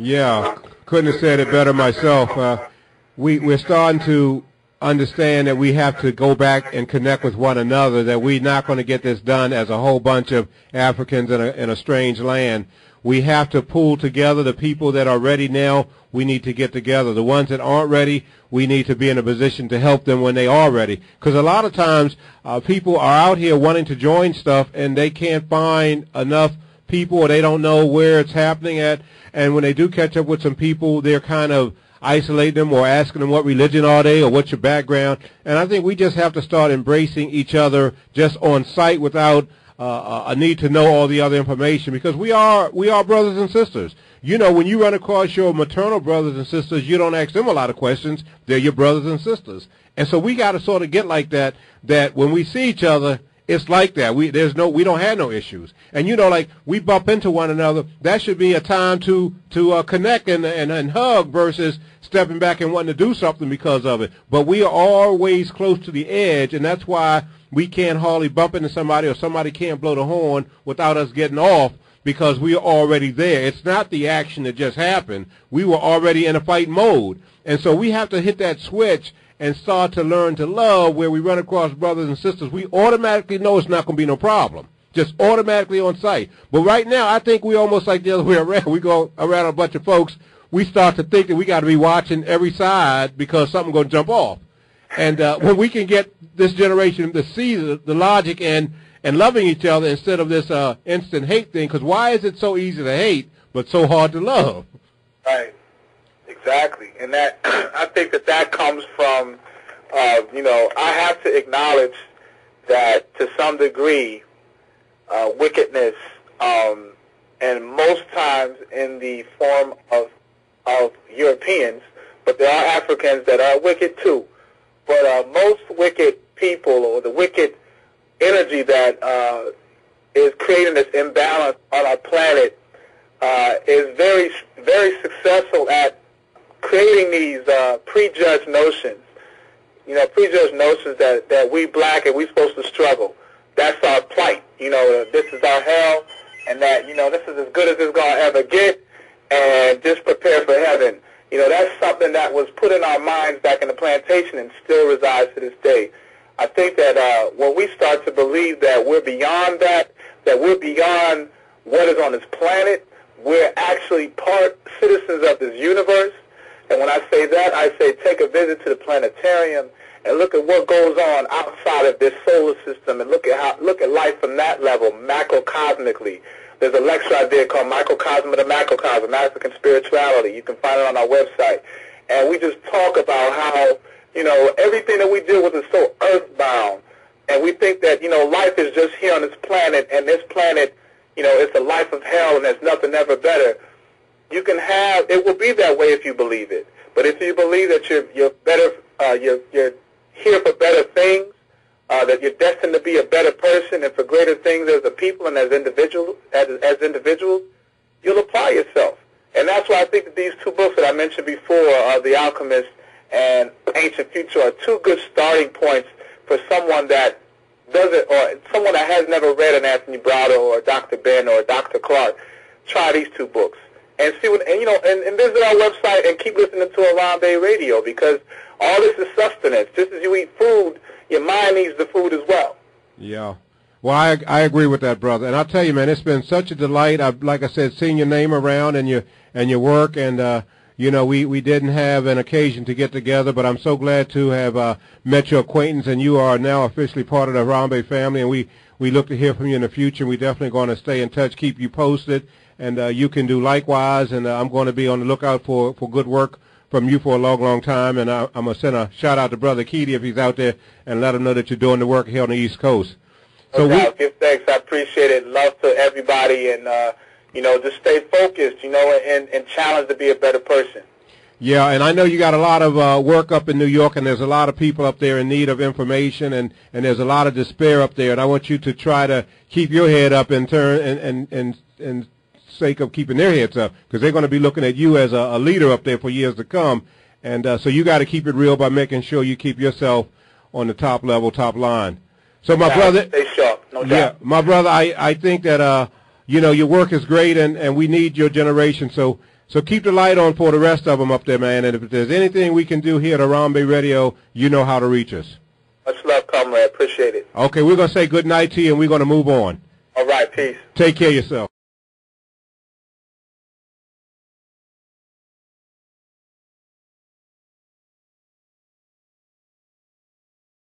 Yeah, couldn't have said it better myself. We're starting to understand that we have to go back and connect with one another, that we're not going to get this done as a whole bunch of Africans in a strange land. We have to pull together the people that are ready now. We need to get together. The ones that aren't ready, we need to be in a position to help them when they are ready. Because a lot of times people are out here wanting to join stuff, and they can't find enough people, or they don't know where it's happening at. And when they do catch up with some people, they're kind of isolating them or asking them what religion are they or what's your background. And I think we just have to start embracing each other just on sight without a need to know all the other information, because we are brothers and sisters. You know, when you run across your maternal brothers and sisters, you don't ask them a lot of questions. They're your brothers and sisters. And so we got to sort of get like that when we see each other, it's like that. We don't have no issues. And, you know, like we bump into one another, that should be a time to connect and hug versus stepping back and wanting to do something because of it. But we are always close to the edge, and that's why we can't hardly bump into somebody, or somebody can't blow the horn without us getting off, because we are already there. It's not the action that just happened. We were already in a fight mode. And so we have to hit that switch and start to learn to love. Where we run across brothers and sisters, we automatically know it's not going to be no problem. Just automatically on sight. But right now, I think we almost like the other way around. We go around a bunch of folks, we start to think that we got to be watching every side because something's going to jump off. And when we can get this generation to see the logic and loving each other instead of this instant hate thing, because why is it so easy to hate but so hard to love? Right. Exactly. And that I think that comes from, you know, I have to acknowledge that to some degree wickedness, and most times in the form of Europeans, but there are Africans that are wicked too. But most wicked people, or the wicked energy that is creating this imbalance on our planet, is very, very successful at creating these prejudged notions. You know, prejudged notions that we black and we supposed to struggle. That's our plight. You know, this is our hell, and that, you know, this is as good as it's going to ever get, and just prepare for heaven. You know, that's something that was put in our minds back in the plantation and still resides to this day. I think that when we start to believe that we're beyond that we're beyond what is on this planet, we're actually citizens of this universe. And when I say that, I say take a visit to the planetarium and look at what goes on outside of this solar system, and look at life from that level, macrocosmically. There's a lecture I did called Microcosm of the Macrocosm, African Spirituality. You can find it on our website. And we just talk about how, you know, everything that we deal with is so earthbound. And we think that, you know, life is just here on this planet, and this planet, you know, it's a life of hell, and there's nothing ever better. You can have, it will be that way if you believe it. But if you believe that you're better, you're here for better things, that you're destined to be a better person and for greater things as a people and as individuals, you'll apply yourself. And that's why I think that these two books that I mentioned before, The Alchemist and Ancient Future, are two good starting points for someone that doesn't, or someone that has never read an Anthony Browder or Dr. Ben or Dr. Clark. Try these two books and see what, and, you know, and visit our website and keep listening to Harambee Radio, because all this is sustenance. Just as you eat food, your mind needs the food as well. Yeah. Well, I agree with that, brother. And I'll tell you, man, it's been such a delight. Like I said, seeing your name around and your work, and you know, we didn't have an occasion to get together, but I'm so glad to have met your acquaintance, and you are now officially part of the Harambee family, and we look to hear from you in the future. We're definitely going to stay in touch, keep you posted, and you can do likewise, and I'm going to be on the lookout for good work from you for a long, long time, and I'm going to send a shout-out to Brother Keedy if he's out there, and let him know that you're doing the work here on the East Coast. So give thanks. I appreciate it. Love to everybody, and, you know, just stay focused, you know, and challenge to be a better person. Yeah, and I know you got a lot of work up in New York, and there's a lot of people up there in need of information, and there's a lot of despair up there, and I want you to try to keep your head up in turn and sake of keeping their heads up, because they're going to be looking at you as a leader up there for years to come. And so you got to keep it real by making sure you keep yourself on the top level, top line. So my brother, stay sharp, no doubt. Yeah, my brother, I think that you know, your work is great, and we need your generation. So So keep the light on for the rest of them up there, man. And if there's anything we can do here at Harambee Radio, you know how to reach us. Much love, comrade. Appreciate it. Okay, we're going to say good night to you, and we're going to move on. All right, peace. Take care of yourself.